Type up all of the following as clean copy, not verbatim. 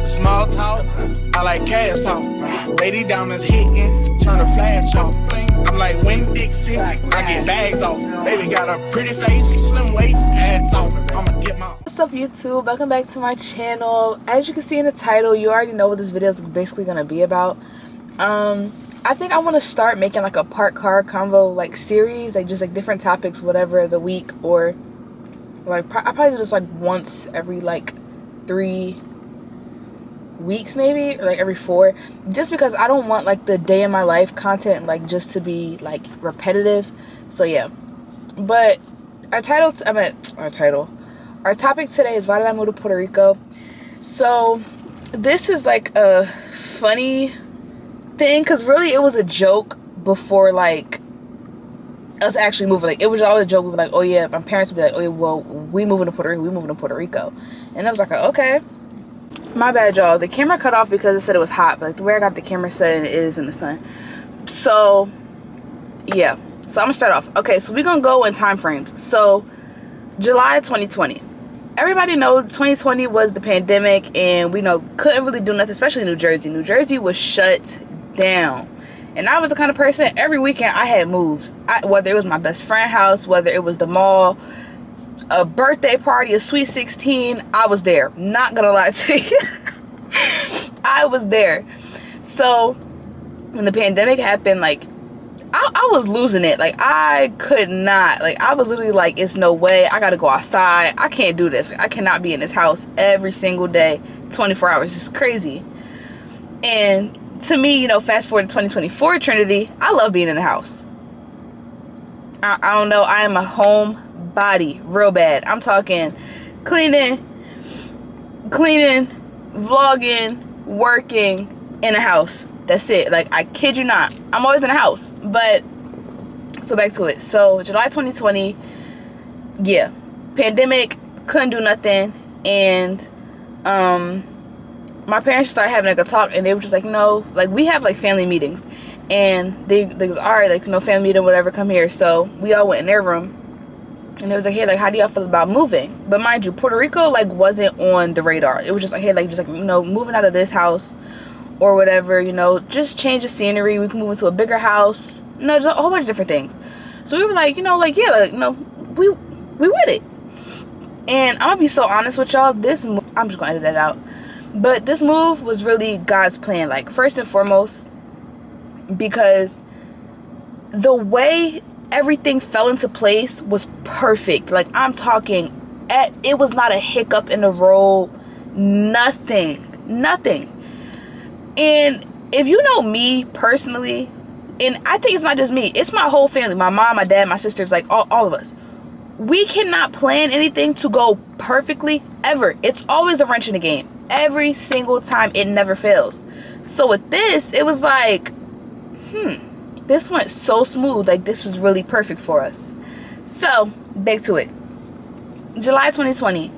the small talk. I like cash talk. Lady diamonds hitting, turn the flash off. I'm like Win Dixie, I get bags off. Baby got a pretty face, slim waist, ass off. I'ma get my. What's up, YouTube? Welcome back to my channel. As you can see in the title, you already know what this video is basically gonna be about. I think I want to start making like a park car convo like series, like just like different topics, whatever the week, or like I probably do this like once every like 3 weeks maybe, or like every 4, just because I don't want like the day in my life content like just to be like repetitive. So yeah, but our topic today is why did I move to Puerto Rico. So this is like a funny thing, because really it was a joke before like us actually moving. Like it was always a joke. We were like, oh yeah, my parents would be like, oh yeah, well, we moving to Puerto Rico, and I was like, okay, my bad, y'all. The camera cut off because it said it was hot, but like the way I got the camera set, it is in the sun. So yeah, so I'm gonna start off. Okay, so we're gonna go in time frames. So July 2020, everybody know 2020 was the pandemic, and we know couldn't really do nothing, especially in New Jersey. New Jersey was shut down, and I was the kind of person, every weekend I had moves. Whether it was my best friend's house, whether it was the mall, a birthday party, a sweet 16, I was there. Not gonna lie to you. I was there. So when the pandemic happened, like I was losing it. Like I could not, like I was literally like, it's no way, I gotta go outside. I can't do this. I cannot be in this house every single day 24 hours. It's crazy. And to me, you know, fast forward to 2024 Trinity, I love being in the house. I don't know, I am a home body real bad. I'm talking cleaning, vlogging, working, in the house. That's it. Like I kid you not, I'm always in the house. But so back to it. So July 2020, yeah, pandemic, couldn't do nothing, and my parents started having like a talk, and they were just like, no, like we have like family meetings, and they was all right, like no family meeting, whatever, come here. So we all went in their room, and it was like, hey, like how do y'all feel about moving? But mind you, Puerto Rico like wasn't on the radar. It was just like, hey, like just like, you know, moving out of this house or whatever, you know, just change the scenery, we can move into a bigger house, you know, just a whole bunch of different things. So we were like, you know, like yeah, like no, we with it. And I'm gonna be so honest with y'all, this I'm just gonna edit that out, but this move was really God's plan. Like first and foremost, because the way everything fell into place was perfect. Like I'm talking, it was not a hiccup in the road, nothing. And if you know me personally, and I think it's not just me, it's my whole family, my mom, my dad, my sisters, like all of us, we cannot plan anything to go perfectly ever. It's always a wrench in the game. Every single time, it never fails. So with this, it was like, this went so smooth. Like this was really perfect for us. So back to it. July 2020,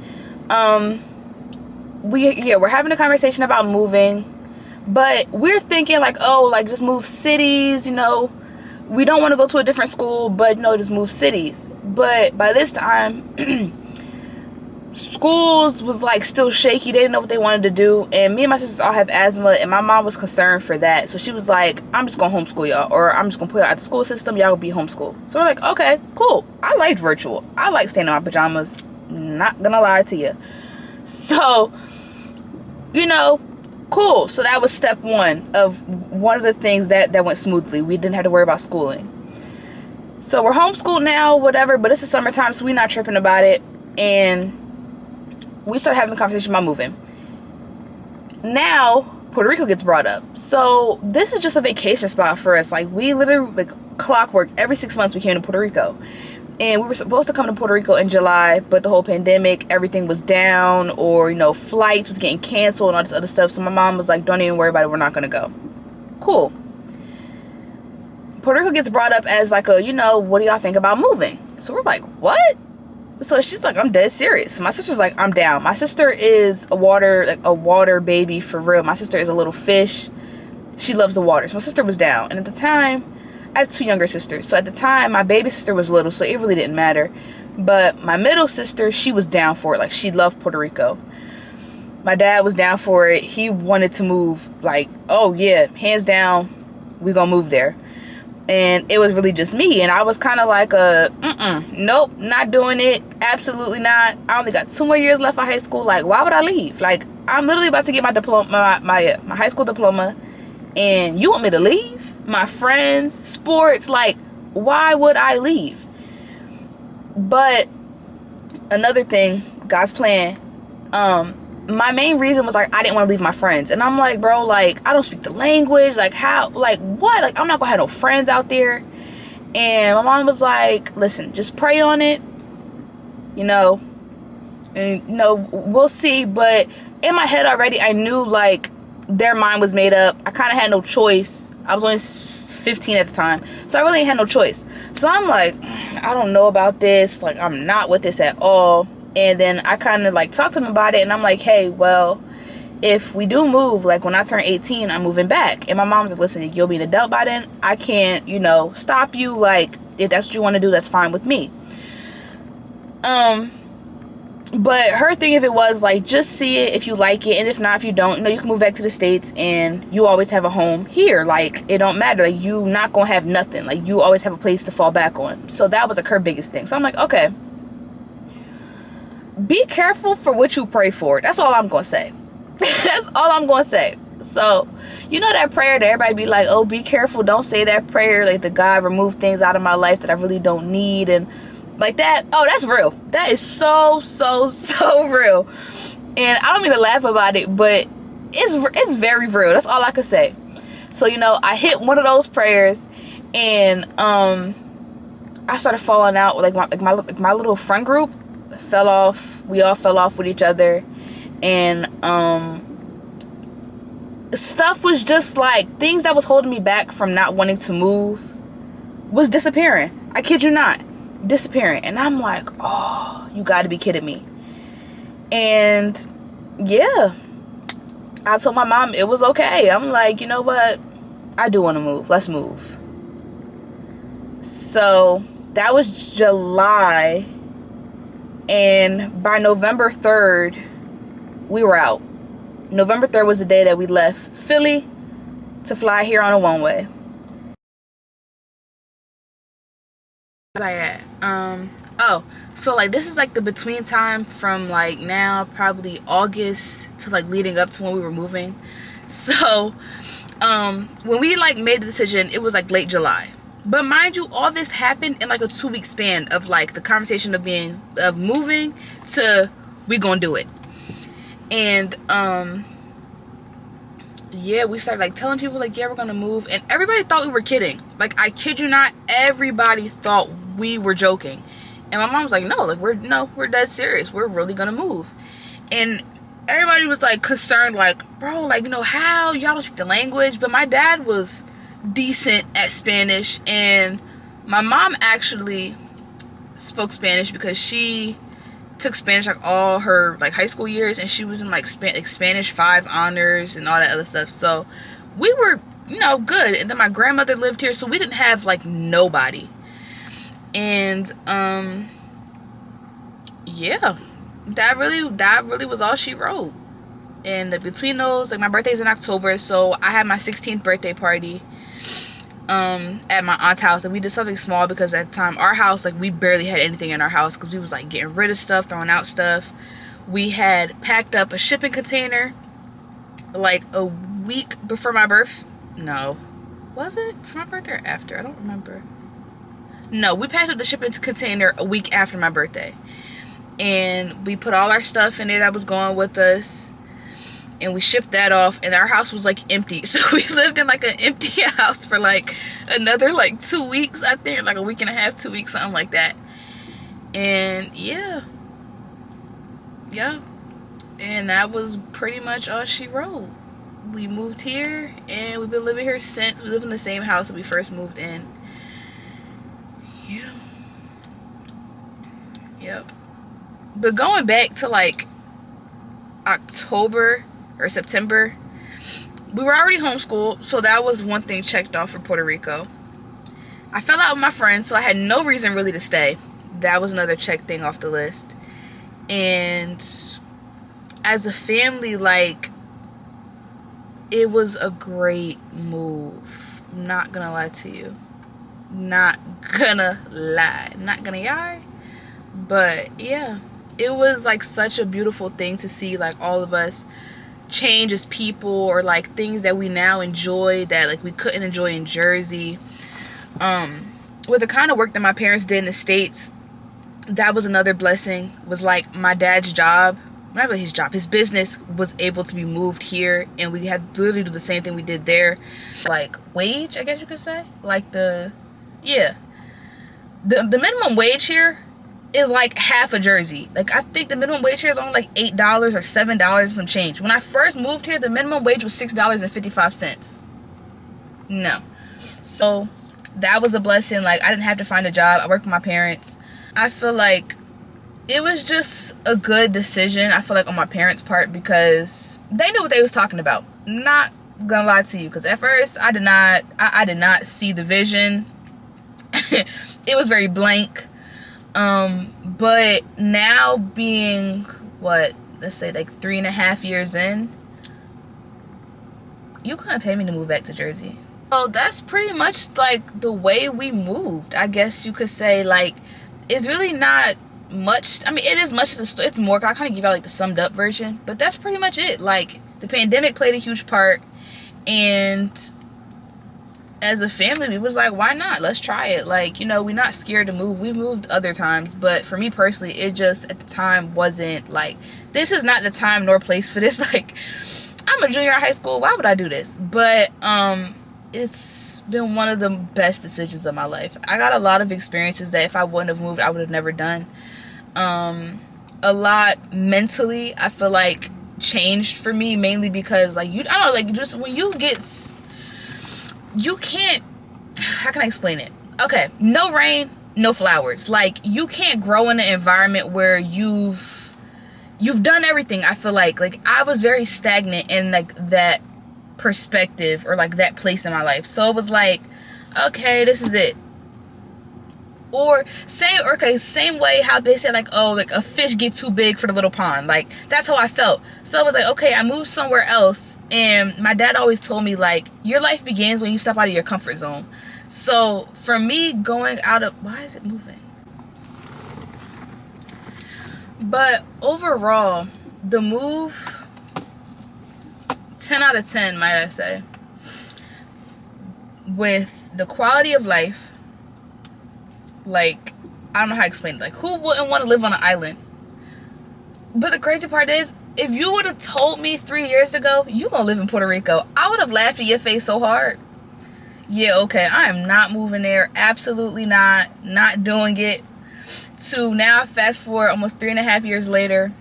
we're having a conversation about moving, but we're thinking like, oh, like just move cities, you know, we don't want to go to a different school, but no, just move cities. But by this time, schools was like still shaky. They didn't know what they wanted to do, and me and my sisters all have asthma, and my mom was concerned for that. So she was like, I'm just gonna homeschool y'all, or I'm just gonna put y'all out the school system, y'all will be homeschooled. So we're like, okay, cool. I liked virtual. I like staying in my pajamas, not gonna lie to you. So, you know, cool. So that was step one of the things that went smoothly. We didn't have to worry about schooling. So we're homeschooled now, whatever, but it's the summertime, so we're not tripping about it. And we started having the conversation about moving. Now Puerto Rico gets brought up. So this is just a vacation spot for us. Like we literally, like clockwork, every 6 months we came to Puerto Rico. And we were supposed to come to Puerto Rico in July, but the whole pandemic, everything was down, or, you know, flights was getting canceled and all this other stuff. So my mom was like, don't even worry about it, we're not gonna go. Cool. Puerto Rico gets brought up as like a, you know, what do y'all think about moving? So we're like, what? So she's like, I'm dead serious. So my sister's like, I'm down. My sister is a water baby for real. My sister is a little fish. She loves the water. So my sister was down. And at the time, I have 2 younger sisters. So at the time, my baby sister was little, so it really didn't matter. But my middle sister, she was down for it. Like, she loved Puerto Rico. My dad was down for it. He wanted to move. Like, oh yeah, hands down, we gonna move there. And it was really just me. And I was kind of like, nope, not doing it. Absolutely not. I only got 2 more years left of high school. Like, why would I leave? Like, I'm literally about to get my diploma, my high school diploma. And you want me to leave? My friends, sports, like, why would I leave? But another thing, God's plan, my main reason was like I didn't want to leave my friends. And I'm like, bro, like I don't speak the language. Like how, like what? Like I'm not gonna have no friends out there. And my mom was like, listen, just pray on it, you know, and you know, we'll see. But in my head already, I knew like their mind was made up. I kind of had no choice. I was only 15 at the time, so I really had no choice. So I'm like, I don't know about this. Like I'm not with this at all. And then I kind of like talked to them about it, and I'm like, hey, well, if we do move, like when I turn 18, I'm moving back. And my mom's like, listen, you'll be an adult by then. I can't, you know, stop you. Like if that's what you want to do, that's fine with me. But her thing, if it was like, just see it if you like it, and if not, if you don't, you know, you can move back to the States and you always have a home here. Like it don't matter. Like you not gonna have nothing. Like you always have a place to fall back on. So that was like her biggest thing. So I'm like, okay, be careful for what you pray for. That's all I'm gonna say. That's all I'm gonna say. So you know that prayer that everybody be like, oh, be careful, don't say that prayer, like the God remove things out of my life that I really don't need, and like that. Oh, that's real. That is so real. And I don't mean to laugh about it, but it's very real. That's all I could say. So you know, I hit one of those prayers, and I started falling out with like my little friend group fell off. We all fell off with each other, and stuff was just like things that was holding me back from not wanting to move was disappearing. I kid you not, disappearing. And I'm like, oh, you gotta be kidding me. And yeah, I told my mom it was okay. I'm like, you know what, I do want to move, let's move. So that was July, and by November 3rd we were out. November 3rd was the day that we left Philly to fly here on a one-way. So like this is like the between time from like now probably August to like leading up to when we were moving. So when we like made the decision, it was like late July. But mind you, all this happened in like a 2-week span of like the conversation of moving to we gonna do it. And yeah, we started like telling people like, yeah, we're gonna move, and everybody thought we were kidding. Like I kid you not, everybody thought we were joking. And my mom was like, no, like we're dead serious, we're really gonna move. And everybody was like concerned, like, bro, like, you know, how y'all don't speak the language? But my dad was decent at Spanish, and my mom actually spoke Spanish because she took Spanish like all her like high school years, and she was in like Spanish 5 honors and all that other stuff. So we were, you know, good. And then my grandmother lived here, so we didn't have like nobody. And yeah, that really was all she wrote. And between those, like my birthday's in October, so I had my 16th birthday party at my aunt's house, and we did something small because at the time our house, like we barely had anything in our house because we was like getting rid of stuff, throwing out stuff. We had packed up a shipping container like a week before my birth. No, was it for my birthday or after? I don't remember. No, we packed up the shipping container a week after my birthday, and we put all our stuff in there that was going with us, and we shipped that off, and our house was like empty. So we lived in like an empty house for like another like 2 weeks, I think, like a week and a half, 2 weeks, something like that. And yeah, and that was pretty much all she wrote. We moved here, and we've been living here since. We live in the same house that we first moved in. Yeah. Yep. But going back to like October or September, we were already homeschooled, so that was one thing checked off for Puerto Rico. I fell out with my friends, so I had no reason really to stay. That was another check thing off the list. And as a family, like, it was a great move. I'm not gonna lie to you. Not gonna lie. Not gonna lie. But yeah, it was like such a beautiful thing to see, like, all of us change as people, or like things that we now enjoy that like we couldn't enjoy in Jersey. With the kind of work that my parents did in the States, that was another blessing. Was like my dad's job, not really his job, his business was able to be moved here, and we had to literally do the same thing we did there. Like wage, I guess you could say. Like the minimum wage here is like half of Jersey. Like I think the minimum wage here is only like $8 or $7 and some change. When I first moved here, the minimum wage was $6.55. No. So that was a blessing. Like I didn't have to find a job. I worked with my parents. I feel like it was just a good decision, I feel like, on my parents' part, because they knew what they was talking about. Not gonna lie to you, because at first I did not see the vision. It was very blank. But now being, what, let's say like 3.5 years in, you couldn't pay me to move back to Jersey. So that's pretty much like the way we moved, I guess you could say. Like, it's really not much. I mean, it is much of the story. It's more, I kind of give out like the summed up version, but that's pretty much it. Like, the pandemic played a huge part, and as a family, we was like, why not? Let's try it. Like, you know, we're not scared to move. We've moved other times, but for me personally, it just at the time wasn't like, this is not the time nor place for this. Like, I'm a junior in high school. Why would I do this? But it's been one of the best decisions of my life. I got a lot of experiences that if I wouldn't have moved, I would have never done. A lot mentally, I feel like, changed for me, mainly because like, I don't know, like, just when you can't, how can I explain it? Okay, no rain, no flowers. Like, you can't grow in an environment where you've done everything. I feel like I was very stagnant in like that perspective, or like that place in my life. So it was like, okay, this is it. Or same way how they say like, oh, like a fish get too big for the little pond. Like, that's how I felt. So I was like, okay, I moved somewhere else, and my dad always told me like, your life begins when you step out of your comfort zone. So for me, going out of, why is it moving? But overall, the move, 10 out of 10, might I say. With the quality of life, like, I don't know how to explain it. Like, who wouldn't want to live on an island? But the crazy part is, if you would have told me 3 years ago, you gonna live in Puerto Rico, I would have laughed in your face so hard. Yeah, okay, I am not moving there. Absolutely not. Not doing it. To now, fast forward almost 3.5 years later,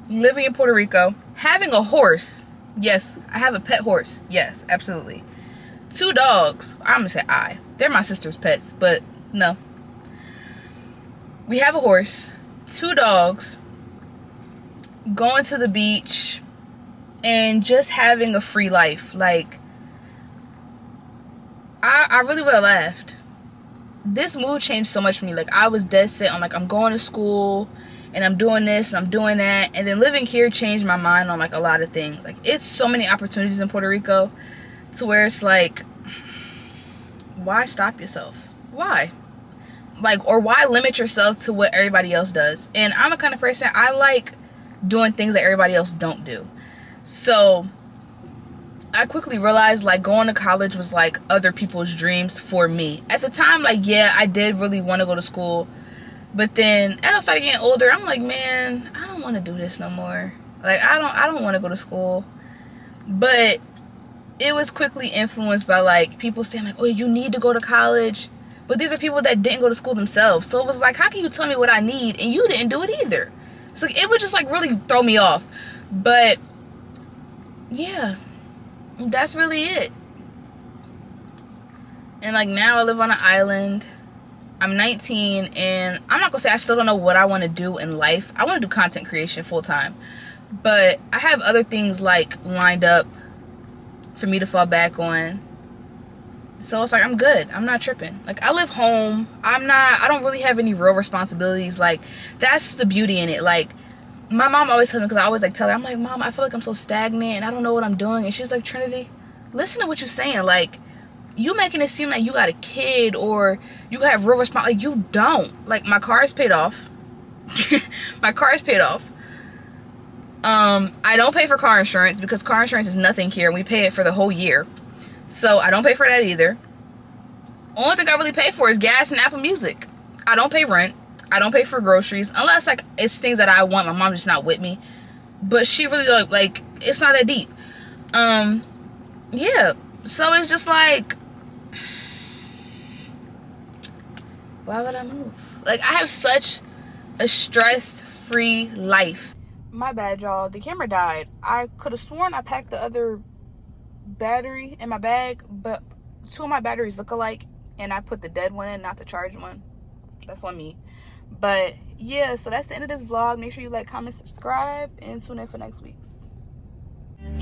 living in Puerto Rico, having a horse. Yes, I have a pet horse. Yes, absolutely. 2 dogs. I'm gonna say they're my sister's pets, but no. We have a horse, 2 dogs, going to the beach, and just having a free life. Like, I really would have laughed. This move changed so much for me. Like, I was dead set on like, I'm going to school, and I'm doing this, and I'm doing that. And then living here changed my mind on like a lot of things. Like, it's so many opportunities in Puerto Rico to where it's like, why stop yourself? Why? Like, or why limit yourself to what everybody else does? And I'm a kind of person, I like doing things that everybody else don't do. So I quickly realized like going to college was like other people's dreams for me. At the time, like, yeah, I did really want to go to school. But then as I started getting older, I'm like, man, I don't want to do this no more. Like, I don't want to go to school. But it was quickly influenced by like people saying like, oh, you need to go to college. But these are people that didn't go to school themselves. So it was like, how can you tell me what I need and you didn't do it either? So it would just like really throw me off. But yeah, that's really it. And like now I live on an island. I'm 19, and I'm not gonna say I still don't know what I want to do in life. I want to do content creation full time, but I have other things like lined up for me to fall back on. So it's like, I'm good. I'm not tripping. Like, I live home. I don't really have any real responsibilities. Like, that's the beauty in it. Like, my mom always tells me, because I always like tell her, I'm like, Mom, I feel like I'm so stagnant and I don't know what I'm doing. And she's like, Trinity, listen to what you're saying. Like, you making it seem like you got a kid or you have real responsibility. Like, you don't. Like, my car is paid off. My car is paid off. I don't pay for car insurance because car insurance is nothing here and we pay it for the whole year. So I don't pay for that either. Only thing I really pay for is gas and Apple Music. I don't pay rent. I don't pay for groceries unless like it's things that I want. My mom's just not with me, but she really like it's not that deep. Yeah. So it's just like, why would I move? Like, I have such a stress-free life. My bad, y'all. The camera died. I could have sworn I packed the other battery in my bag, but 2 of my batteries look alike, and I put the dead one in, not the charged one. That's on me. But yeah, so that's the end of this vlog. Make sure you like, comment, subscribe, and tune in for next week's.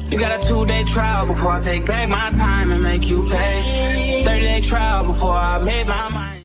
You got a 2-day trial before I take back my time and make you pay. 30-day trial before I made my mind.